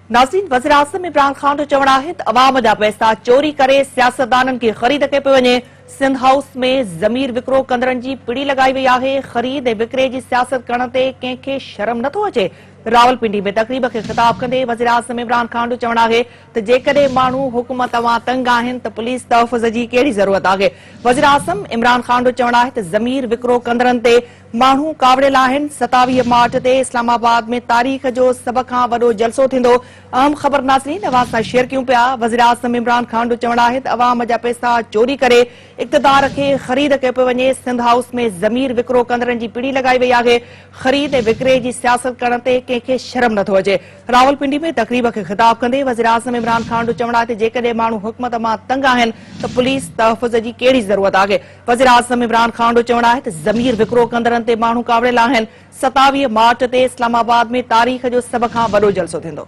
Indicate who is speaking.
Speaker 1: नाज़रीन, वज़ीर आज़म इमरान खान जो चवण आहे त अवाम जा पैसा चोरी करे सियासतदाननि खे ख़रीद कई पई वञे। सिंध हाउस में ज़मीर विकिरो कंदड़नि जी पिड़ी लगाई वई आहे। ख़रीद ऐं विकिरे जी सियासत करण ते कंहिंखे शर्म नथो अचे। रावलपिंडी में तक़रीब खे ख़िताब कंदे वज़ीर आज़म इमरान खान जो चवण आहे त जेकॾहिं माण्हू हुकूमत मां तंग आहिनि त पुलिस तहफ़ुज़ जी कहिड़ी ज़रूरत आहे। वज़ीर आज़म इमरान खान जो चवण आहे त ज़मीर विकिरो कंदड़नि ते माण्हू कावड़ियल आहिनि। 27 मार्च ते इस्लामाबाद में तारीख़ जो सभ खां वॾो जलसो थींदो। अहम ख़बर नाज़रीन अवां सां शेयर कयूं पिया। वज़ीर आज़म इमरान खान जो चवण आहे त अवाम जा पैसा चोरी करे इक़्तिदार खे ख़रीद कयो पियो वञे। सिंध हाउस में ज़मीर विकिरो कंदड़नि जी पिड़ी लगाई वई आहे। ख़रीद ऐं विकिरे जी सियासत करण ते कंहिंखे शर्म नथो अचे। रावलपिंडी में तक़रीब खे ख़िताब कंदे वज़ीर आज़म इमरान खान जो चवण आहे त जेकॾहिं माण्हू हुकूमत मां तंग आहिनि त पुलिस तहफ़ुज़ जी कहिड़ी ज़रूरत आहे। वज़ीर आज़म इमरान खान जो चवण आहे त ज़मीर विकिरो कंदड़नि ते माण्हू कावड़ियल आहिनि। 27 मार्च ते इस्लामाबाद में तारीख़ जो सभ खां वॾो जलसो थींदो।